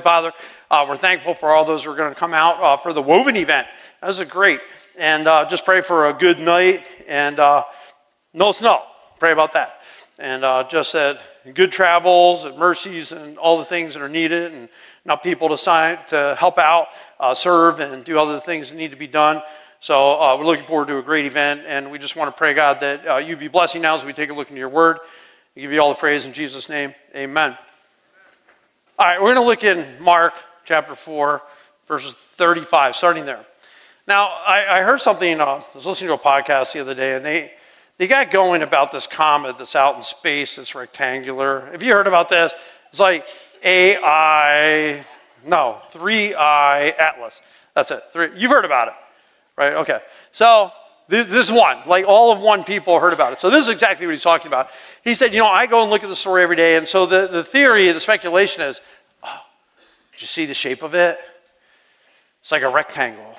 Father, we're thankful for all those who are going to come out for the Woven event. That was great. And just pray for a good night and no snow. Pray about that. And just that good travels and mercies and all the things that are needed, and enough people to help out, serve, and do other things that need to be done. So we're looking forward to a great event, and we just want to pray, God, that you be blessing now as we take a look into your word. We give you all the praise in Jesus' name. Amen. All right, we're going to look in Mark chapter 4, verses 35, starting there. Now, I heard something, I was listening to a podcast the other day, and they got going about this comet that's out in space that's rectangular. Have you heard about this? It's like 3I Atlas. That's it. You've heard about it, right? Okay. So this is one. Like all of one people heard about it. So this is exactly what he's talking about. He said, I go and look at the story every day, and so the theory, the speculation is, did you see the shape of it? It's like a rectangle.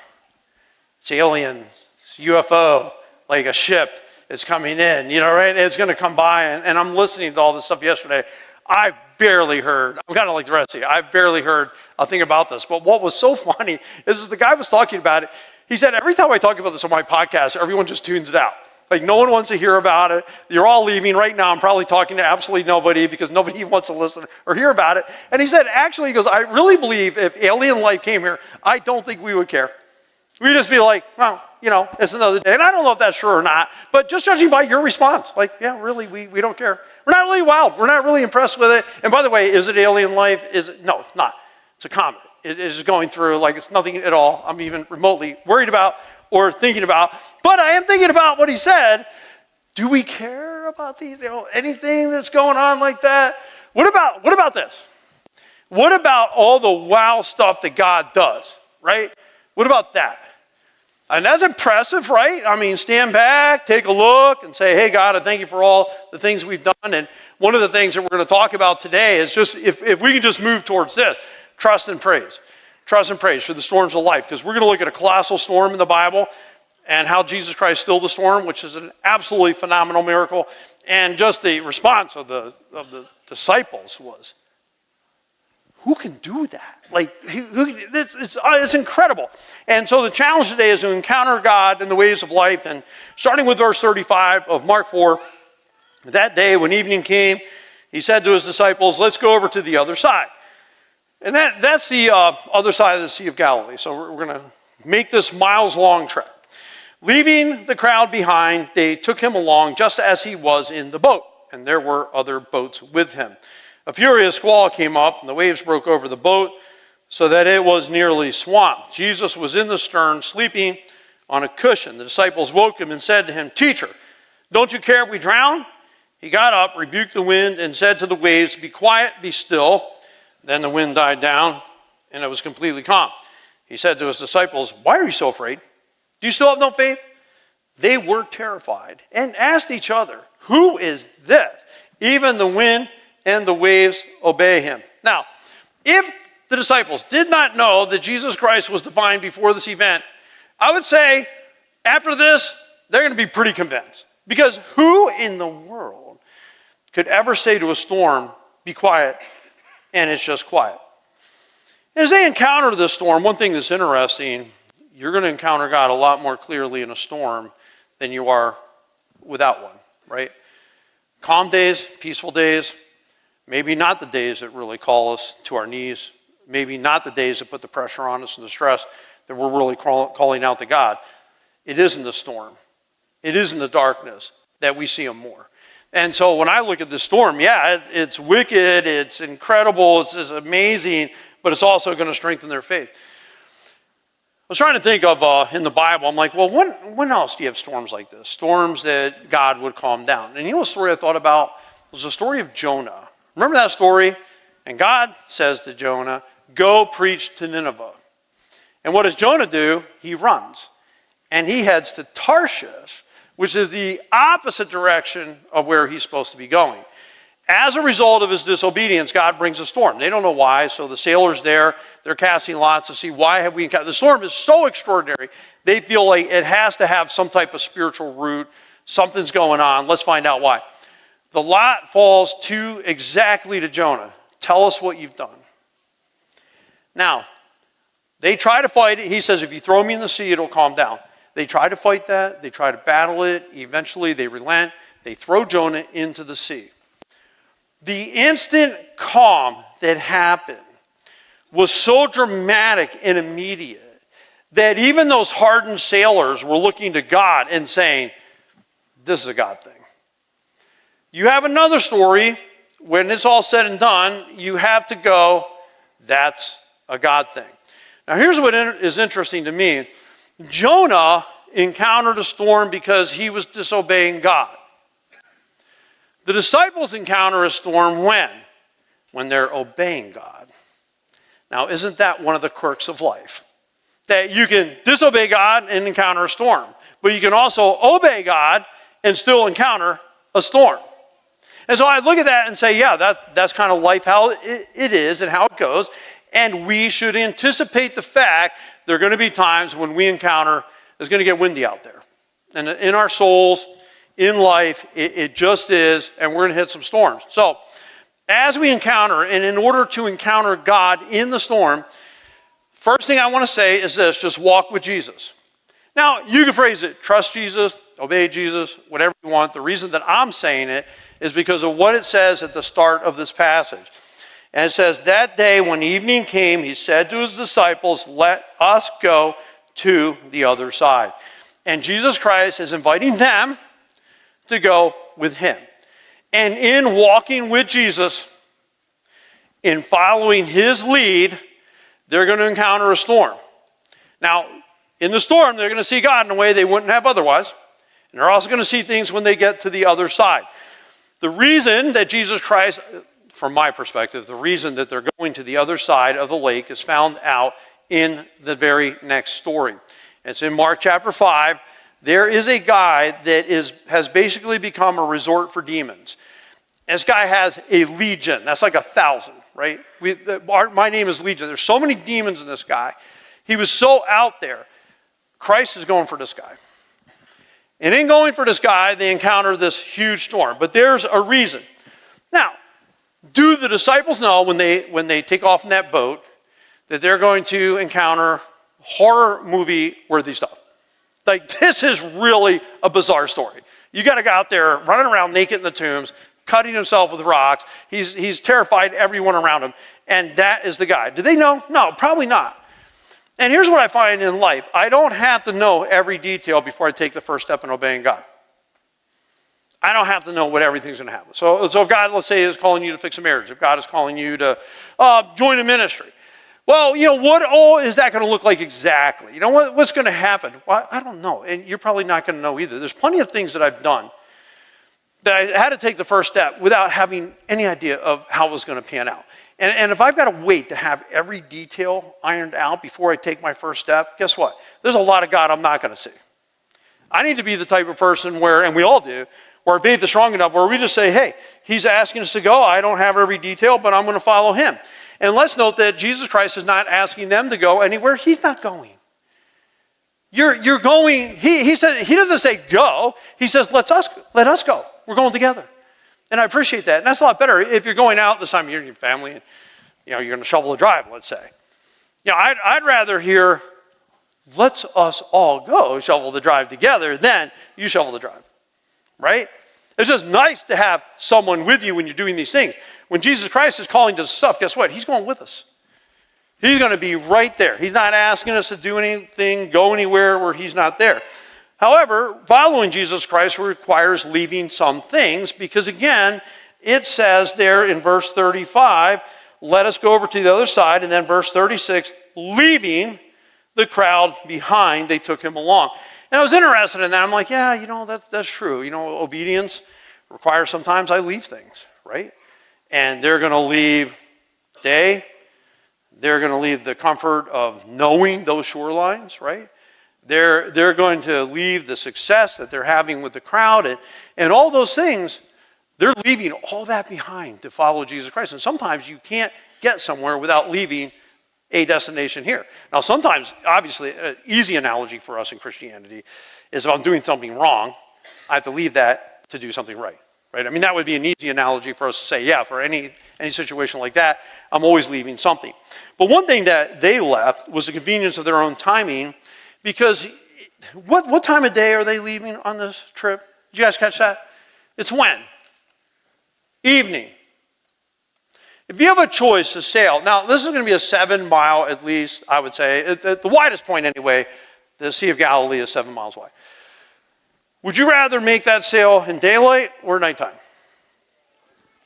It's alien, it's UFO, like a ship is coming in, right? It's going to come by, and I'm listening to all this stuff yesterday. I barely heard, I'm kind of like the rest of you, I barely heard a thing about this. But what was so funny is the guy was talking about it. He said, every time I talk about this on my podcast, everyone just tunes it out. Like no one wants to hear about it. You're all leaving right now. I'm probably talking to absolutely nobody because nobody wants to listen or hear about it. And he said, actually, he goes, I really believe if alien life came here, I don't think we would care. We'd just be like, well, it's another day. And I don't know if that's true or not, but just judging by your response, like, yeah, really, we don't care. We're not really wild. We're not really impressed with it. And by the way, is it alien life? No, it's not. It's a comet. It is going through like it's nothing at all I'm even remotely worried about or thinking about. But I am thinking about what he said. Do we care about anything that's going on like that? What about this? What about all the wow stuff that God does, right? What about that? And that's impressive, right? I mean, stand back, take a look, and say, hey, God, I thank you for all the things we've done. And one of the things that we're going to talk about today is just if we can just move towards this, trust and praise. Trust and praise for the storms of life, because we're going to look at a colossal storm in the Bible and how Jesus Christ stilled the storm, which is an absolutely phenomenal miracle. And just the response of the disciples was, who can do that? Like, it's incredible. And so the challenge today is to encounter God in the ways of life. And starting with verse 35 of Mark 4, that day when evening came, he said to his disciples, let's go over to the other side. And that's the other side of the Sea of Galilee. So we're going to make this miles-long trek. Leaving the crowd behind, they took him along just as he was in the boat. And there were other boats with him. A furious squall came up, and the waves broke over the boat so that it was nearly swamped. Jesus was in the stern, sleeping on a cushion. The disciples woke him and said to him, Teacher, don't you care if we drown? He got up, rebuked the wind, and said to the waves, be quiet, be still. Then the wind died down, and it was completely calm. He said to his disciples, why are you so afraid? Do you still have no faith? They were terrified and asked each other, who is this? Even the wind and the waves obey him. Now, if the disciples did not know that Jesus Christ was divine before this event, I would say after this, they're going to be pretty convinced. Because who in the world could ever say to a storm, be quiet, and it's just quiet? As they encounter this storm, one thing that's interesting, you're going to encounter God a lot more clearly in a storm than you are without one, right? Calm days, peaceful days, maybe not the days that really call us to our knees, maybe not the days that put the pressure on us and the stress that we're really calling out to God. It is in the storm. It is in the darkness that we see him more. And so when I look at this storm, yeah, it's wicked, it's incredible, it's amazing, but it's also going to strengthen their faith. I was trying to think of in the Bible, I'm like, well, when else do you have storms like this? Storms that God would calm down. And you know a story I thought about was the story of Jonah. Remember that story? And God says to Jonah, go preach to Nineveh. And what does Jonah do? He runs. And he heads to Tarshish, which is the opposite direction of where he's supposed to be going. As a result of his disobedience, God brings a storm. They don't know why, so the sailors there, they're casting lots to see why have we encountered. The storm is so extraordinary, they feel like it has to have some type of spiritual root. Something's going on. Let's find out why. The lot falls exactly to Jonah. Tell us what you've done. Now, they try to fight it. He says, if you throw me in the sea, it'll calm down. They try to fight that. They try to battle it. Eventually, they relent. They throw Jonah into the sea. The instant calm that happened was so dramatic and immediate that even those hardened sailors were looking to God and saying, this is a God thing. You have another story, when it's all said and done, you have to go, that's a God thing. Now here's what is interesting to me. Jonah encountered a storm because he was disobeying God. The disciples encounter a storm when? When they're obeying God. Now, isn't that one of the quirks of life? That you can disobey God and encounter a storm, but you can also obey God and still encounter a storm. And so I look at that and say, yeah, that's kind of life, how it is and how it goes. And we should anticipate the fact there are going to be times when we encounter, it's going to get windy out there. And in our souls, in life, it just is, and we're going to hit some storms. So, as we encounter, and in order to encounter God in the storm, first thing I want to say is this, just walk with Jesus. Now, you can phrase it, trust Jesus, obey Jesus, whatever you want. The reason that I'm saying it is because of what it says at the start of this passage. And it says, that day when evening came, he said to his disciples, let us go to the other side. And Jesus Christ is inviting them to go with him. And in walking with Jesus, in following his lead, they're going to encounter a storm. Now, in the storm, they're going to see God in a way they wouldn't have otherwise. And they're also going to see things when they get to the other side. The reason that Jesus Christ, from my perspective, the reason that they're going to the other side of the lake is found out in the very next story. It's in Mark chapter 5. There is a guy that has basically become a resort for demons. This guy has a legion. That's like 1,000, right? My name is Legion. There's so many demons in this guy. He was so out there. Christ is going for this guy. And in going for this guy, they encounter this huge storm. But there's a reason. Now, do the disciples know when they take off in that boat that they're going to encounter horror movie worthy stuff? Like, this is really a bizarre story. You got a guy out there running around naked in the tombs, cutting himself with rocks. He's terrified everyone around him. And that is the guy. Do they know? No, probably not. And here's what I find in life. I don't have to know every detail before I take the first step in obeying God. I don't have to know what everything's going to happen. So if God, let's say, is calling you to fix a marriage, if God is calling you to join a ministry, well, what all is that going to look like exactly? What's going to happen? Well, I don't know, and you're probably not going to know either. There's plenty of things that I've done that I had to take the first step without having any idea of how it was going to pan out. And if I've got to wait to have every detail ironed out before I take my first step, guess what? There's a lot of God I'm not going to see. I need to be the type of person where, and we all do, where our faith is strong enough where we just say, hey, he's asking us to go. I don't have every detail, but I'm going to follow him. And let's note that Jesus Christ is not asking them to go anywhere. He's not going. You're going. He said, he doesn't say go. He says, let us go. We're going together. And I appreciate that. And that's a lot better if you're going out this time, you're in your family, and you're going to shovel the drive, let's say. I'd rather hear, let's us all go shovel the drive together than you shovel the drive. Right? It's just nice to have someone with you when you're doing these things. When Jesus Christ is calling to stuff, guess what? He's going with us. He's going to be right there. He's not asking us to do anything, go anywhere where he's not there. However, following Jesus Christ requires leaving some things because, again, it says there in verse 35, let us go over to the other side. And then verse 36, leaving the crowd behind, they took him along. And I was interested in that. I'm like, yeah, that's true. Obedience requires sometimes I leave things, right? And they're going to leave day. They're going to leave the comfort of knowing those shorelines, right? They're going to leave the success that they're having with the crowd and all those things. They're leaving all that behind to follow Jesus Christ. And sometimes you can't get somewhere without leaving a destination here. Now, sometimes, obviously, an easy analogy for us in Christianity is if I'm doing something wrong, I have to leave that to do something right, right? I mean, that would be an easy analogy for us to say, yeah, for any situation like that, I'm always leaving something. But one thing that they left was the convenience of their own timing, because what time of day are they leaving on this trip? Did you guys catch that? It's when? Evening. If you have a choice to sail, now this is going to be a 7 mile at least, I would say, at the widest point anyway, the Sea of Galilee is 7 miles wide. Would you rather make that sail in daylight or nighttime?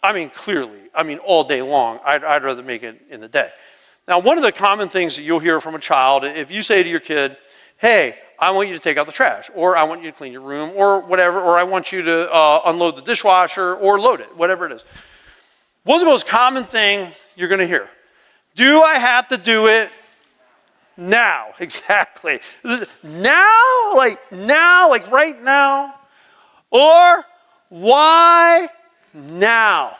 I mean, clearly, all day long, I'd rather make it in the day. Now, one of the common things that you'll hear from a child, if you say to your kid, hey, I want you to take out the trash, or I want you to clean your room, or whatever, or I want you to unload the dishwasher, or load it, whatever it is. What's the most common thing you're going to hear? Do I have to do it now? Exactly. Now? Like right now? Or why now?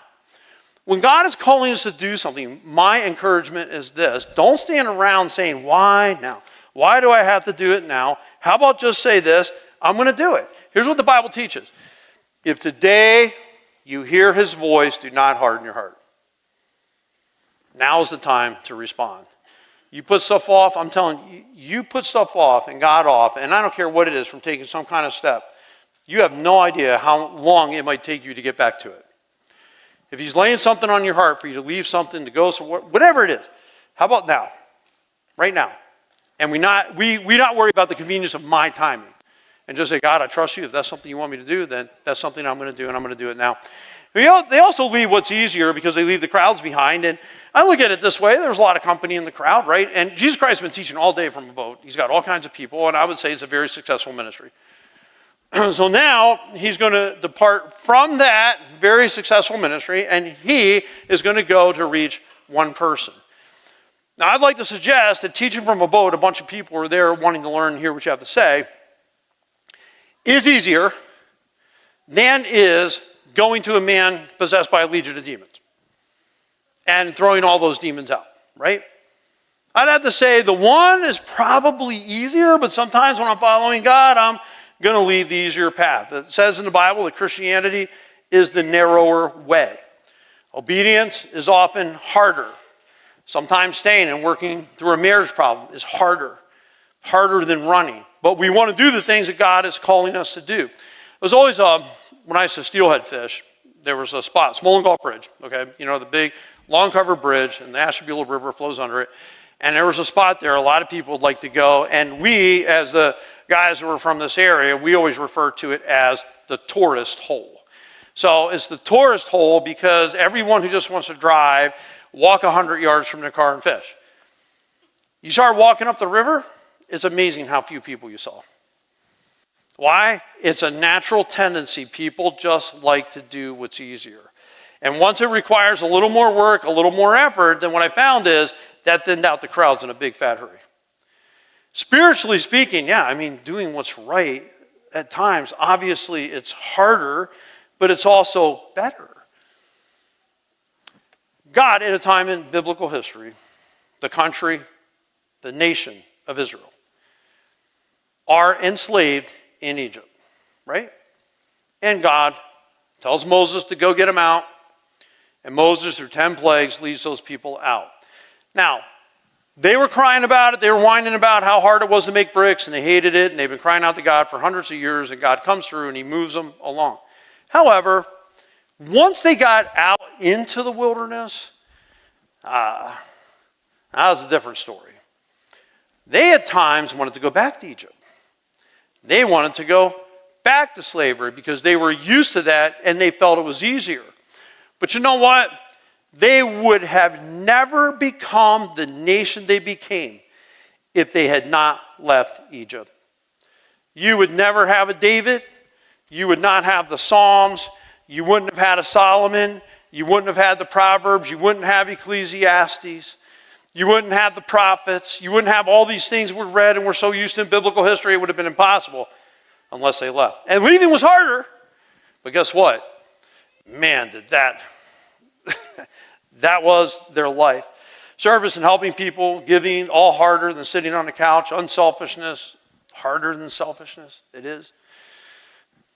When God is calling us to do something, my encouragement is this. Don't stand around saying, why now? Why do I have to do it now? How about just say this, I'm going to do it. Here's what the Bible teaches. If today you hear his voice, do not harden your heart. Now is the time to respond. You put stuff off, I'm telling you, you put stuff off and God off, and I don't care what it is, from taking some kind of step, you have no idea how long it might take you to get back to it. If he's laying something on your heart for you to leave something, to go somewhere, whatever it is, how about now? Right now. And we not worry about the convenience of my timing. And just say, God, I trust you. If that's something you want me to do, then that's something I'm going to do, and I'm going to do it now. They also leave what's easier because they leave the crowds behind. And I look at it this way. There's a lot of company in the crowd, right? And Jesus Christ has been teaching all day from a boat. He's got all kinds of people, and I would say it's a very successful ministry. So now he's going to depart from that very successful ministry, and he is going to go to reach one person. Now, I'd like to suggest that teaching from a boat, a bunch of people are there wanting to learn and hear what you have to say, is easier than is going to a man possessed by a legion of demons and throwing all those demons out, right? I'd have to say the one is probably easier, but sometimes when I'm following God, I'm going to leave the easier path. It says in the Bible that Christianity is the narrower way. Obedience is often harder. Sometimes staying and working through a marriage problem is harder than running. But we want to do the things that God is calling us to do. It was always, when I used to steelhead fish, there was a spot, Smolin Gulf Bridge, okay? You know, the big, long-covered bridge, and the Ashtabula River flows under it. And there was a spot there a lot of people would like to go, and we, as the guys who were from this area, we always refer to it as the tourist hole. So it's the tourist hole because everyone who just wants to drive, walk 100 yards from their car and fish. You start walking up the river, it's amazing how few people you saw. Why? It's a natural tendency. People just like to do what's easier. And once it requires a little more work, a little more effort, then what I found is that thinned out the crowds in a big fat hurry. Spiritually speaking, yeah, I mean, doing what's right at times, obviously it's harder, but it's also better. God, at a time in biblical history, the country, the nation of Israel, are enslaved in Egypt, right? And God tells Moses to go get them out, and Moses, through 10 plagues, leads those people out. Now, they were crying about it, they were whining about how hard it was to make bricks, and they hated it, and they've been crying out to God for hundreds of years, and God comes through and he moves them along. However, once they got out into the wilderness, that was a different story. They at times wanted to go back to Egypt. They wanted to go back to slavery because they were used to that and they felt it was easier. But you know what? They would have never become the nation they became if they had not left Egypt. You would never have a David. You would not have the Psalms. You wouldn't have had a Solomon. You wouldn't have had the Proverbs. You wouldn't have Ecclesiastes. You wouldn't have the prophets. You wouldn't have all these things we've read and we're so used to in biblical history, it would have been impossible unless they left. And leaving was harder. But guess what? Man, did that was their life. Service and helping people, giving, all harder than sitting on the couch. Unselfishness, harder than selfishness. It is.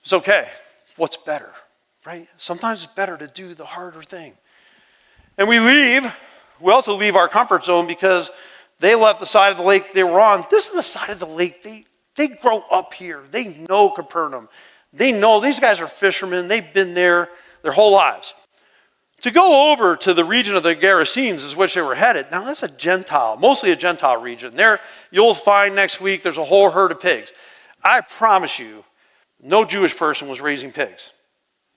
It's okay. What's better? right? Sometimes it's better to do the harder thing. And we also leave our comfort zone because they left the side of the lake they were on. This is the side of the lake. They grow up here. They know Capernaum. They know these guys are fishermen. They've been there their whole lives. To go over to the region of the Gerasenes is which they were headed. Now that's mostly a Gentile region. There you'll find next week there's a whole herd of pigs. I promise you, no Jewish person was raising pigs.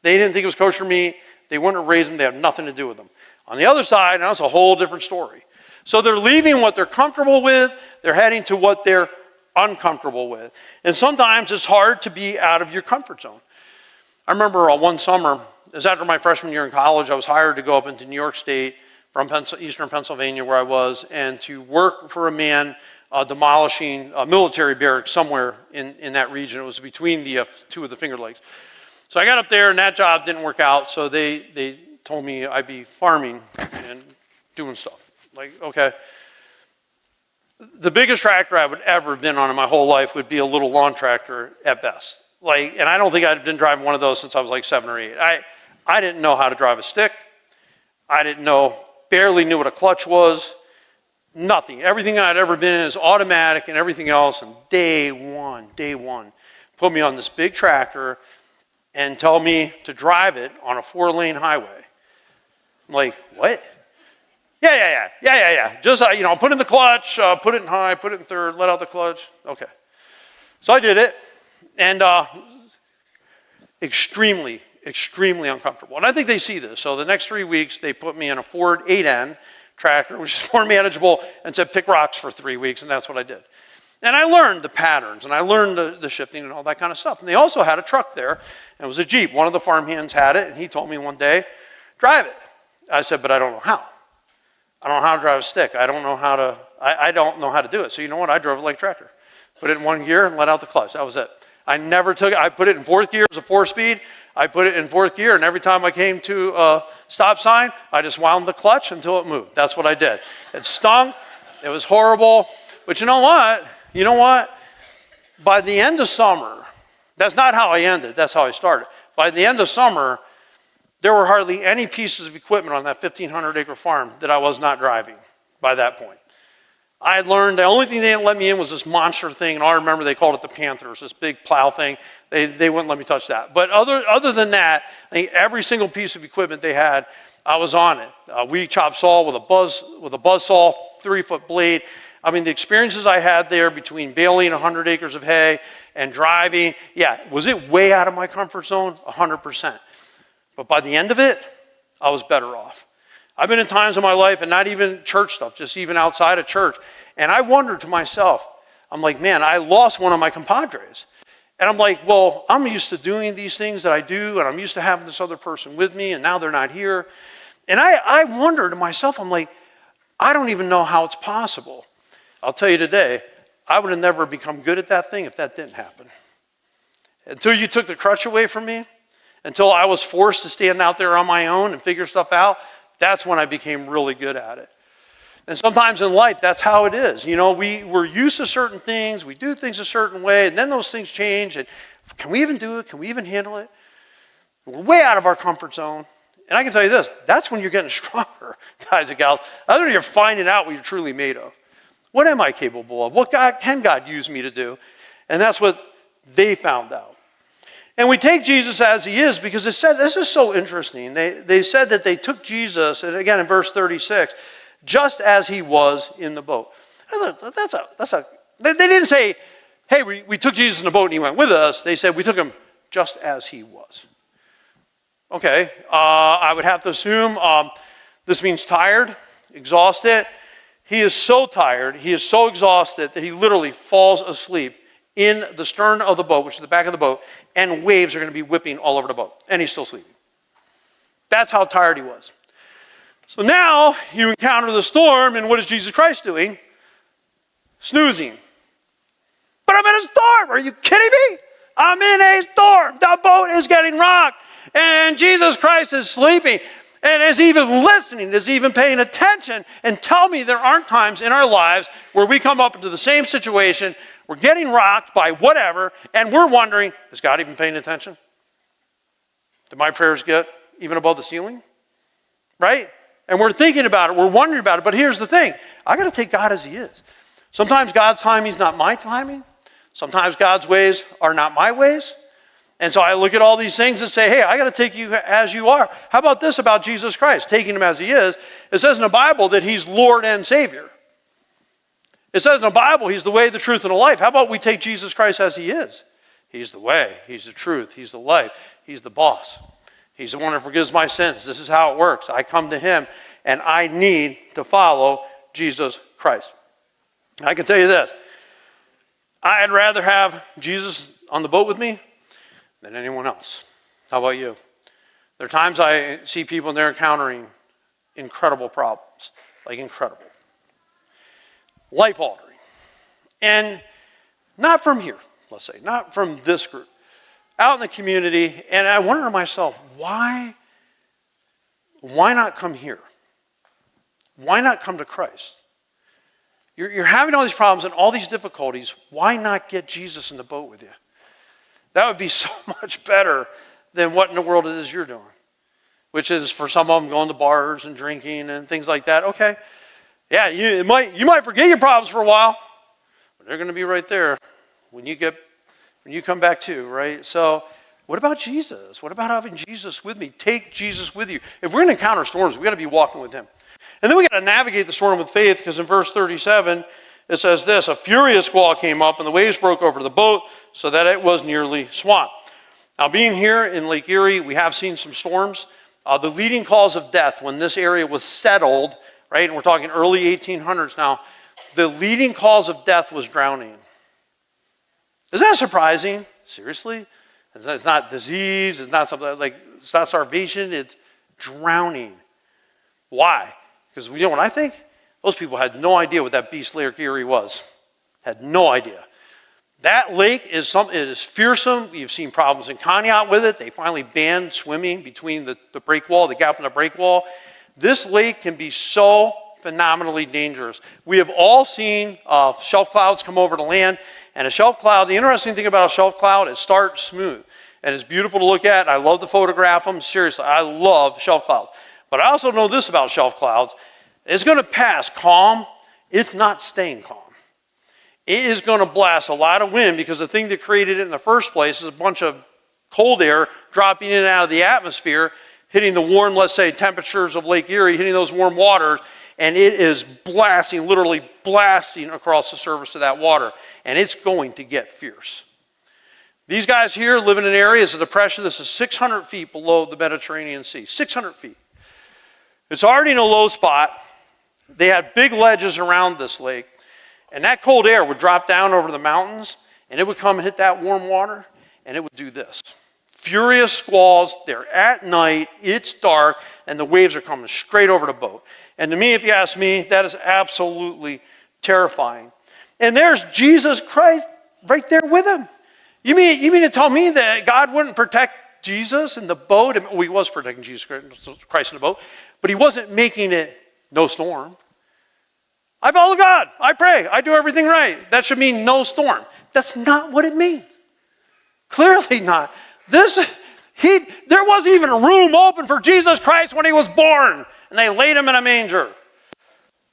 They didn't think it was kosher meat. They wouldn't raise them. They have nothing to do with them. On the other side, now it's a whole different story. So they're leaving what they're comfortable with. They're heading to what they're uncomfortable with. And sometimes it's hard to be out of your comfort zone. I remember one summer, it was after my freshman year in college, I was hired to go up into New York State from eastern Pennsylvania where I was, and to work for a man demolishing a military barracks somewhere in that region. It was between the two of the Finger Lakes. So I got up there and that job didn't work out, so they told me I'd be farming and doing stuff. Like, okay. The biggest tractor I would ever have been on in my whole life would be a little lawn tractor at best. And I don't think I'd been driving one of those since I was like 7 or 8. I didn't know how to drive a stick. I barely knew what a clutch was. Nothing. Everything I'd ever been in is automatic and everything else. And day one, put me on this big tractor and tell me to drive it on a 4-lane highway. I'm like, what? Yeah. Just, put in the clutch, put it in high, put it in third, let out the clutch. Okay. So I did it, and extremely uncomfortable. And I think they see this. So the next 3 weeks, they put me in a Ford 8N tractor, which is more manageable, and said pick rocks for 3 weeks, and that's what I did. And I learned the patterns, and I learned the shifting and all that kind of stuff. And they also had a truck there, and it was a Jeep. One of the farmhands had it, and he told me one day, drive it. I said, but I don't know how. I don't know how to drive a stick. I don't know how to do it. So you know what? I drove it like a tractor. Put it in 1 gear and let out the clutch. That was it. I put it in 4th gear as a 4-speed. I put it in 4th gear, and every time I came to a stop sign, I just wound the clutch until it moved. That's what I did. It stunk. It was horrible. But you know what? By the end of summer, that's not how I ended. That's how I started. By the end of summer, there were hardly any pieces of equipment on that 1,500-acre farm that I was not driving by that point. I had learned the only thing they didn't let me in was this monster thing, and I remember they called it the Panthers, this big plow thing. They wouldn't let me touch that. But other than that, I think every single piece of equipment they had, I was on it. We chopped saw with a buzz saw, 3-foot blade. I mean, the experiences I had there between baling 100 acres of hay and driving, was it way out of my comfort zone? 100%. But by the end of it, I was better off. I've been in times in my life, and not even church stuff, just even outside of church, and I wondered to myself, I'm like, man, I lost one of my compadres. And I'm like, well, I'm used to doing these things that I do, and I'm used to having this other person with me, and now they're not here. And I wonder to myself, I'm like, I don't even know how it's possible. I'll tell you today, I would have never become good at that thing if that didn't happen. Until you took the crutch away from me, until I was forced to stand out there on my own and figure stuff out, that's when I became really good at it. And sometimes in life, that's how it is. We're used to certain things, we do things a certain way, and then those things change, and can we even do it? Can we even handle it? We're way out of our comfort zone. And I can tell you this, that's when you're getting stronger, guys and gals. That's when you're finding out what you're truly made of. What am I capable of? What can God use me to do? And that's what they found out. And we take Jesus as he is because it said, this is so interesting. They said that they took Jesus, and again in verse 36, just as he was in the boat. They didn't say, hey, we took Jesus in the boat and he went with us. They said we took him just as he was. Okay, I would have to assume this means tired, exhausted. He is so tired, he is so exhausted that he literally falls asleep in the stern of the boat, which is the back of the boat, and waves are going to be whipping all over the boat. And he's still sleeping. That's how tired he was. So now you encounter the storm, and what is Jesus Christ doing? Snoozing. But I'm in a storm. Are you kidding me? I'm in a storm. The boat is getting rocked, and Jesus Christ is sleeping. And is even listening, is even paying attention. And tell me there aren't times in our lives where we come up into the same situation, we're getting rocked by whatever, and we're wondering, is God even paying attention? Did my prayers get even above the ceiling? Right? And we're thinking about it, we're wondering about it, but here's the thing. I got to take God as he is. Sometimes God's timing is not my timing. Sometimes God's ways are not my ways. And so I look at all these things and say, hey, I got to take you as you are. How about this about Jesus Christ, taking him as he is? It says in the Bible that he's Lord and Savior. It says in the Bible he's the way, the truth, and the life. How about we take Jesus Christ as he is? He's the way, he's the truth, he's the life, he's the boss. He's the one who forgives my sins. This is how it works. I come to him, and I need to follow Jesus Christ. I can tell you this. I'd rather have Jesus on the boat with me than anyone else. How about you? There are times I see people and they're encountering incredible problems, like incredible. Life-altering. And not from here, let's say, not from this group. Out in the community, and I wonder to myself, why not come here? Why not come to Christ? You're having all these problems and all these difficulties. Why not get Jesus in the boat with you? That would be so much better than what in the world it is you're doing. Which is, for some of them, going to bars and drinking and things like that. Okay, yeah, you might forget your problems for a while, but they're going to be right there when you come back too, right? So what about Jesus? What about having Jesus with me? Take Jesus with you. If we're going to encounter storms, we've got to be walking with him. And then we got to navigate the storm with faith, because in verse 37, it says this: a furious squall came up, and the waves broke over the boat so that it was nearly swamped. Now, being here in Lake Erie, we have seen some storms. The leading cause of death when this area was settled, right, and we're talking early 1800s now, the leading cause of death was drowning. Is that surprising? Seriously? It's not disease, it's not something like, it's not starvation, it's drowning. Why? Because you know what I think? Those people had no idea what that beast Lake Erie was. Had no idea. That lake it is fearsome. You've seen problems in Conneaut with it. They finally banned swimming between the break wall, the gap in the break wall. This lake can be so phenomenally dangerous. We have all seen shelf clouds come over to land. And a shelf cloud, the interesting thing about a shelf cloud, it starts smooth. And it's beautiful to look at. I love to photograph them. Seriously, I love shelf clouds. But I also know this about shelf clouds. It's going to pass calm. It's not staying calm. It is going to blast a lot of wind, because the thing that created it in the first place is a bunch of cold air dropping in and out of the atmosphere, hitting the warm, let's say, temperatures of Lake Erie, hitting those warm waters, and it is blasting, literally blasting across the surface of that water. And it's going to get fierce. These guys here live in an area, it's a depression. This is 600 feet below the Mediterranean Sea. 600 feet. It's already in a low spot. They had big ledges around this lake. And that cold air would drop down over the mountains, and it would come and hit that warm water, and it would do this. Furious squalls, they're at night, it's dark, and the waves are coming straight over the boat. And to me, if you ask me, that is absolutely terrifying. And there's Jesus Christ right there with him. You mean to tell me that God wouldn't protect Jesus in the boat? Well, he was protecting Jesus Christ in the boat, but he wasn't making it no storm. I follow God. I pray. I do everything right. That should mean no storm. That's not what it means. Clearly not. There wasn't even a room open for Jesus Christ when he was born, and they laid him in a manger.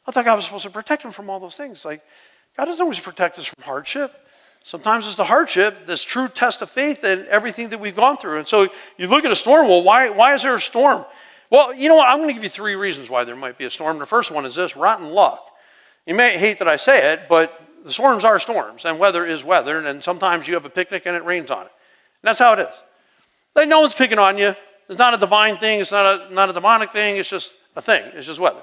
I thought God was supposed to protect him from all those things. Like, God doesn't always protect us from hardship. Sometimes it's the hardship, this true test of faith, and everything that we've gone through. And so you look at a storm. Well, why is there a storm? Well, you know what? I'm going to give you 3 reasons why there might be a storm. The first one is this: rotten luck. You may hate that I say it, but the storms are storms, and weather is weather, and sometimes you have a picnic and it rains on it. And that's how it is. Like, no one's picking on you. It's not a divine thing. It's not a demonic thing. It's just a thing. It's just weather.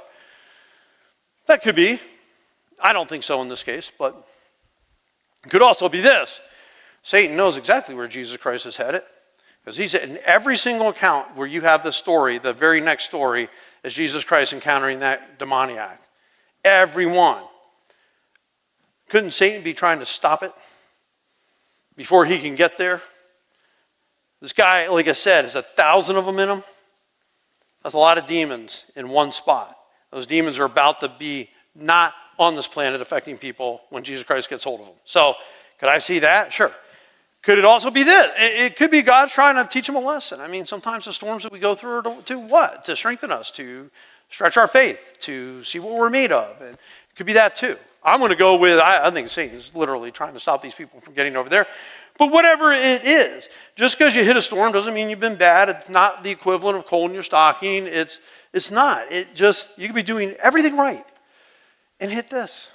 That could be. I don't think so in this case, but it could also be this. Satan knows exactly where Jesus Christ is headed, because he's in every single account where you have the story, the very next story is Jesus Christ encountering that demoniac. Everyone. Couldn't Satan be trying to stop it before he can get there? This guy, like I said, has 1,000 of them in him. That's a lot of demons in one spot. Those demons are about to be not on this planet affecting people when Jesus Christ gets hold of them. So, could I see that? Sure. Could it also be this? It could be God's trying to teach them a lesson. I mean, sometimes the storms that we go through are to what? To strengthen us, to stretch our faith, to see what we're made of. And it could be that too. I'm going to go with, I think Satan is literally trying to stop these people from getting over there. But whatever it is, just because you hit a storm doesn't mean you've been bad. It's not the equivalent of cold in your stocking. It's not. It just, you could be doing everything right and hit this,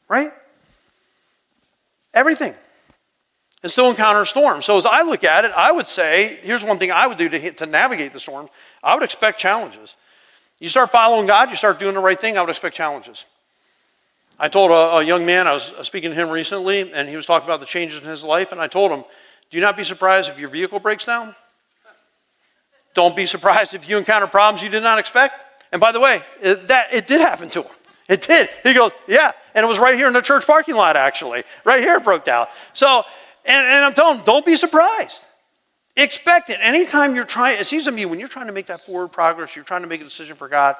right? Everything. And still encounter a storm. So as I look at it, I would say, here's one thing I would do to navigate the storm. I would expect challenges. You start following God, you start doing the right thing, I would expect challenges. I told a young man, I was speaking to him recently, and he was talking about the changes in his life, and I told him, do not be surprised if your vehicle breaks down. Don't be surprised if you encounter problems you did not expect. And by the way, it did happen to him. It did. He goes, yeah, and it was right here in the church parking lot, actually. Right here it broke down. So, and I'm telling him, don't be surprised. Expect it. Anytime you're trying, it seems to me, when you're trying to make that forward progress, you're trying to make a decision for God,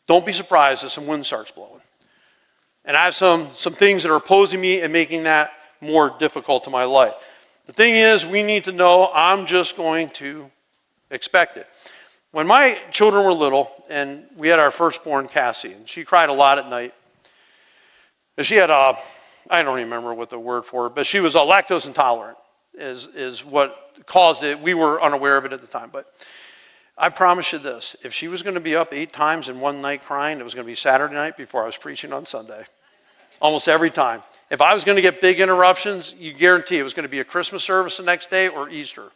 don't be surprised if some wind starts blowing. And I have some things that are opposing me and making that more difficult to my life. The thing is, we need to know I'm just going to expect it. When my children were little, and we had our firstborn, Cassie, and she cried a lot at night. And she had I don't remember what the word for it, but she was lactose intolerant is what caused it. We were unaware of it at the time. But I promise you this, if she was going to be up 8 times in one night crying, it was going to be Saturday night before I was preaching on Sunday. Almost every time. If I was going to get big interruptions, you guarantee it was going to be a Christmas service the next day or Easter.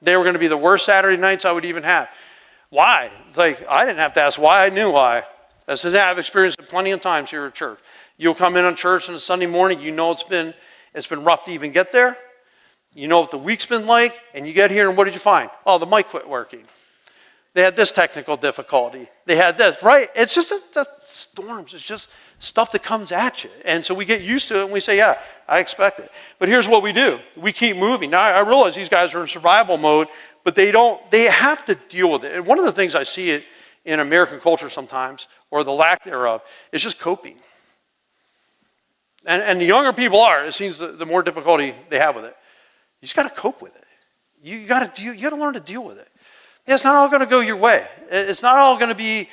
They were going to be the worst Saturday nights I would even have. Why? It's like, I didn't have to ask why, I knew why. I said, I've experienced it plenty of times here at church. You'll come in on church on a Sunday morning, you know it's been rough to even get there. You know what the week's been like, and you get here and what did you find? Oh, the mic quit working. They had this technical difficulty. They had this, right? It's just the storms. It's just stuff that comes at you. And so we get used to it and we say, yeah, I expect it. But here's what we do. We keep moving. Now, I realize these guys are in survival mode, but they have to deal with it. And one of the things I see it in American culture sometimes, or the lack thereof, is just coping. And the younger people are, it seems the more difficulty they have with it. You just got to cope with it. You got to learn to deal with it. Yeah, it's not all going to go your way. It's not all going to be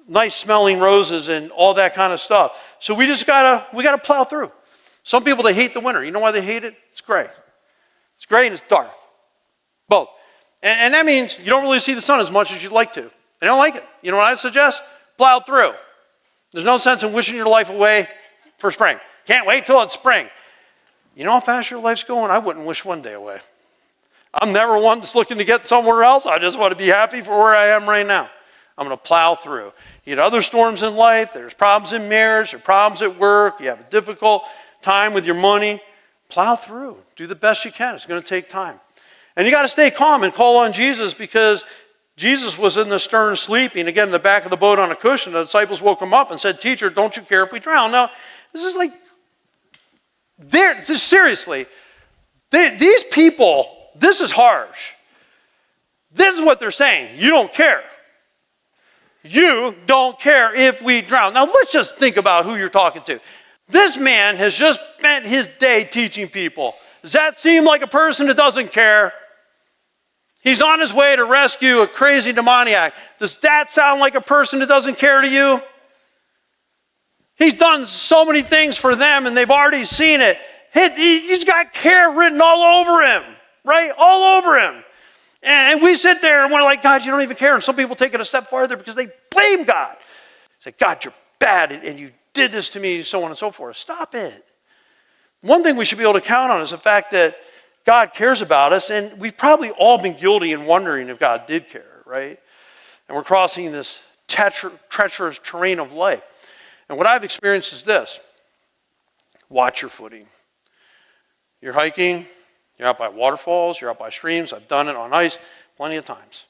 nice smelling roses and all that kind of stuff. So we gotta plow through. Some people, they hate the winter. You know why they hate it? It's gray. It's gray and it's dark. Both. And that means you don't really see the sun as much as you'd like to. They don't like it. You know what I suggest? Plow through. There's no sense in wishing your life away for spring. Can't wait till it's spring. You know how fast your life's going? I wouldn't wish one day away. I'm never one that's looking to get somewhere else. I just want to be happy for where I am right now. I'm going to plow through. You get other storms in life. There's problems in marriage. There's problems at work. You have a difficult time with your money. Plow through. Do the best you can. It's going to take time. And you got to stay calm and call on Jesus, because Jesus was in the stern sleeping, again, in the back of the boat on a cushion. The disciples woke him up and said, "Teacher, don't you care if we drown?" Now, this is like, seriously, these people, this is harsh. This is what they're saying. You don't care. You don't care if we drown. Now, let's just think about who you're talking to. This man has just spent his day teaching people. Does that seem like a person that doesn't care? He's on his way to rescue a crazy demoniac. Does that sound like a person that doesn't care to you? He's done so many things for them, and they've already seen it. He's got care written all over him, right? All over him. And we sit there and we're like, God, you don't even care. And some people take it a step farther because they blame God. Say, God, you're bad, and you did this to me, so on and so forth. Stop it. One thing we should be able to count on is the fact that God cares about us, and we've probably all been guilty in wondering if God did care, right? And we're crossing this treacherous terrain of life. And what I've experienced is this. Watch your footing. You're hiking, you're out by waterfalls, you're out by streams. I've done it on ice plenty of times.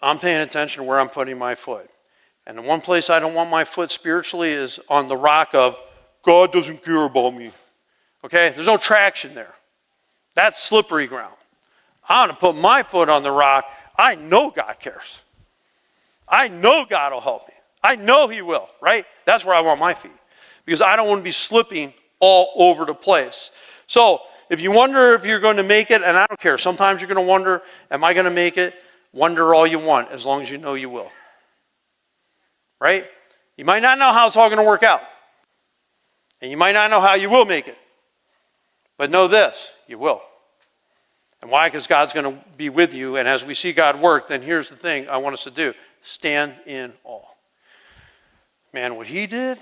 I'm paying attention to where I'm putting my foot. And the one place I don't want my foot spiritually is on the rock of, God doesn't care about me. Okay? There's no traction there. That's slippery ground. I'm going to put my foot on the rock. I know God cares. I know God will help me. I know He will, right? That's where I want my feet. Because I don't want to be slipping all over the place. So if you wonder if you're going to make it, and I don't care, sometimes you're going to wonder, am I going to make it? Wonder all you want, as long as you know you will. Right? You might not know how it's all going to work out. And you might not know how you will make it. But know this, you will. And why? Because God's going to be with you, and as we see God work, then here's the thing I want us to do. Stand in awe. Man, what he did,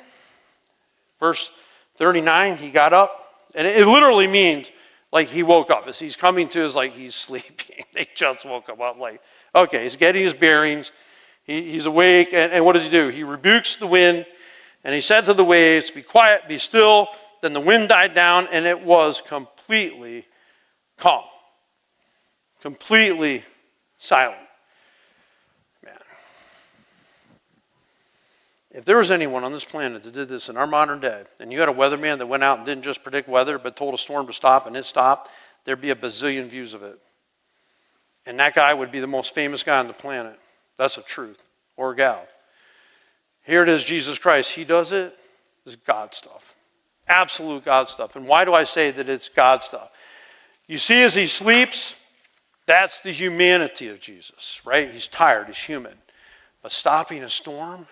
verse 39, he got up, and it literally means like he woke up. As he's coming to, is like he's sleeping. They just woke him up like, okay, he's getting his bearings. He's awake, and what does he do? He rebukes the wind, and he said to the waves, be quiet, be still. Then the wind died down, and it was completely calm. Completely silent. Man. If there was anyone on this planet that did this in our modern day, and you had a weatherman that went out and didn't just predict weather, but told a storm to stop, and it stopped, there'd be a bazillion views of it. And that guy would be the most famous guy on the planet. That's the truth. Or gal. Here it is, Jesus Christ. He does it. It's God stuff. Absolute God stuff. And why do I say that it's God stuff? You see, as he sleeps, that's the humanity of Jesus, right? He's tired. He's human. But stopping a storm,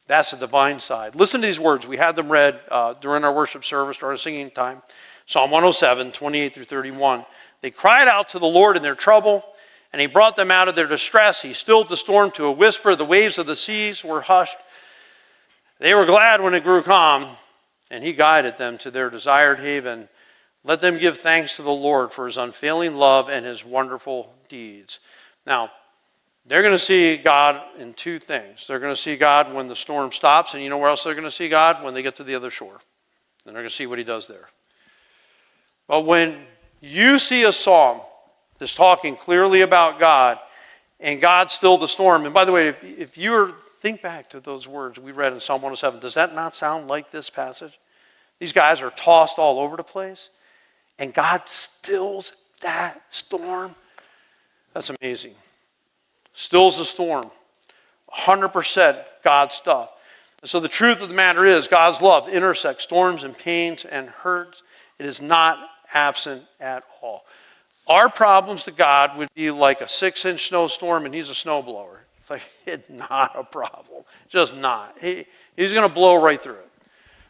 that's the divine side. Listen to these words. We had them read during our worship service, during our singing time. Psalm 107, 28 through 31. They cried out to the Lord in their trouble, and he brought them out of their distress. He stilled the storm to a whisper. The waves of the seas were hushed. They were glad when it grew calm, and he guided them to their desired haven. Let them give thanks to the Lord for his unfailing love and his wonderful deeds. Now, they're going to see God in two things. They're going to see God when the storm stops, and you know where else they're going to see God? When they get to the other shore. And they're going to see what he does there. But when you see a psalm that's talking clearly about God, and God stilled the storm, and by the way, if you think back to those words we read in Psalm 107, does that not sound like this passage? These guys are tossed all over the place. And God stills that storm. That's amazing. Stills the storm. 100% God stuff. And so the truth of the matter is God's love intersects storms and pains and hurts. It is not absent at all. Our problems to God would be like a 6-inch snowstorm and he's a snowblower. It's like, it's not a problem. Just not. He's going to blow right through it.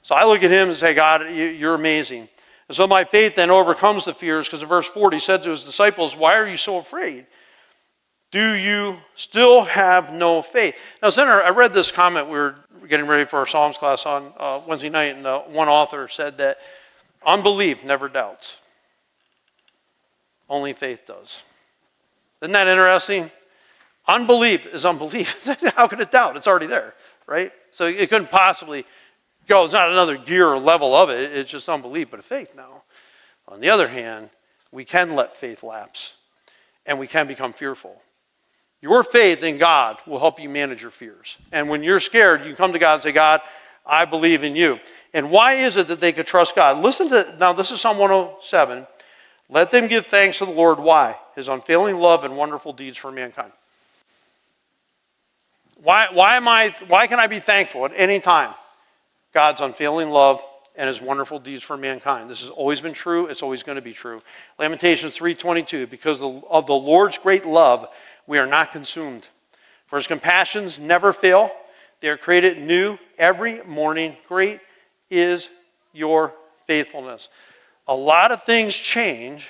So I look at him and say, God, you're amazing. And so my faith then overcomes the fears, because in verse 40 he said to his disciples, why are you so afraid? Do you still have no faith? Now, Senator, I read this comment. We were getting ready for our Psalms class on Wednesday night, and one author said that unbelief never doubts. Only faith does. Isn't that interesting? Unbelief is unbelief. How could it doubt? It's already there, right? So it couldn't possibly go. It's not another gear or level of it. It's just unbelief, but faith now. On the other hand, we can let faith lapse, and we can become fearful. Your faith in God will help you manage your fears. And when you're scared, you can come to God and say, God, I believe in you. And why is it that they could trust God? Listen to, now this is Psalm 107. Let them give thanks to the Lord. Why? His unfailing love and wonderful deeds for mankind. Why can I be thankful at any time? God's unfailing love and his wonderful deeds for mankind. This has always been true. It's always going to be true. Lamentations 3:22, because of the Lord's great love, we are not consumed. For his compassions never fail. They are created new every morning. Great is your faithfulness. A lot of things change,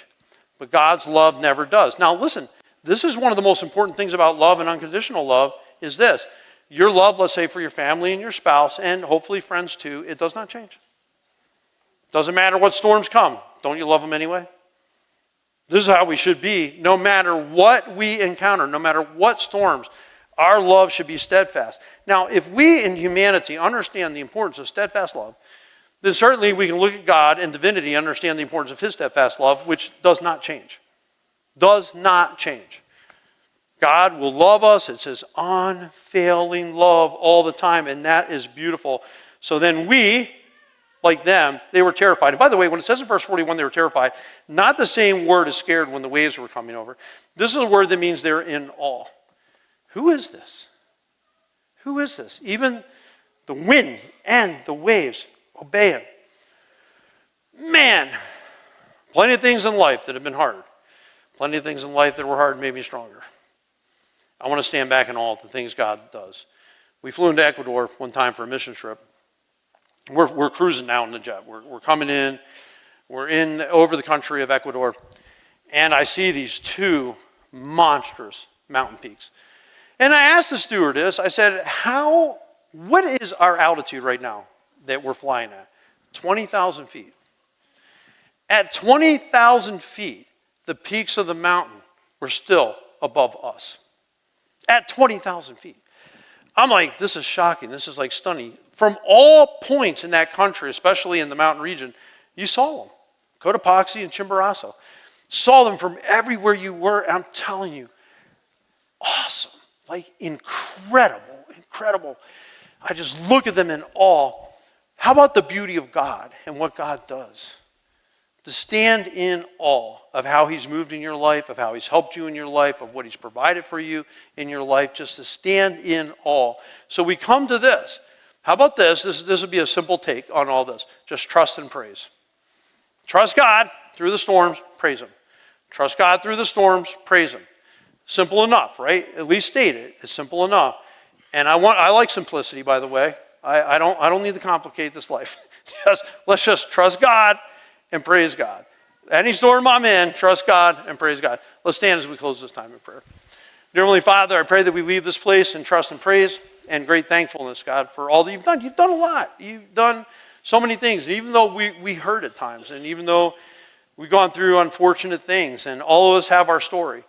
but God's love never does. Now listen, this is one of the most important things about love and unconditional love is this. Your love, let's say, for your family and your spouse, and hopefully friends too, it does not change. Doesn't matter what storms come. Don't you love them anyway? This is how we should be. No matter what we encounter, no matter what storms, our love should be steadfast. Now, if we in humanity understand the importance of steadfast love, then certainly we can look at God and divinity and understand the importance of his steadfast love, which does not change. Does not change. God will love us. It's his unfailing love all the time, and that is beautiful. So then we, like them, they were terrified. And by the way, when it says in verse 41 they were terrified, not the same word as scared when the waves were coming over. This is a word that means they're in awe. Who is this? Who is this? Even the wind and the waves obey him. Man, plenty of things in life that have been hard. Plenty of things in life that were hard made me stronger. I want to stand back in awe of the things God does. We flew into Ecuador one time for a mission trip. We're cruising now in the jet. We're coming in. We're in over the country of Ecuador. And I see these two monstrous mountain peaks. And I asked the stewardess, I said, what is our altitude right now that we're flying at? 20,000 feet. At 20,000 feet, the peaks of the mountain were still above us. At 20,000 feet. I'm like, this is shocking. This is like stunning. From all points in that country, especially in the mountain region, you saw them. Cotopaxi and Chimborazo. Saw them from everywhere you were. And I'm telling you, awesome. Like incredible, incredible. I just look at them in awe. How about the beauty of God and what God does? To stand in awe of how he's moved in your life, of how he's helped you in your life, of what he's provided for you in your life, just to stand in awe. So we come to this. How about this? This would be a simple take on all this. Just trust and praise. Trust God through the storms, praise him. Trust God through the storms, praise him. Simple enough, right? At least state it. It's simple enough. And I like simplicity, by the way. I don't need to complicate this life. Let's just trust God and praise God. Any storm I'm in, trust God and praise God. Let's stand as we close this time in prayer. Dear Heavenly Father, I pray that we leave this place in trust and praise and great thankfulness, God, for all that you've done. You've done a lot. You've done so many things. And even though we hurt at times, and even though we've gone through unfortunate things, and all of us have our story,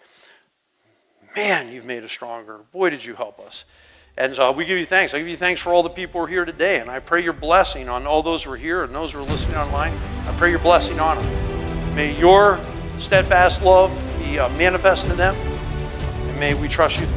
man, you've made us stronger. Boy, did you help us. And so we give you thanks. I give you thanks for all the people who are here today. And I pray your blessing on all those who are here and those who are listening online. I pray your blessing on them. May your steadfast love be manifest in them. And may we trust you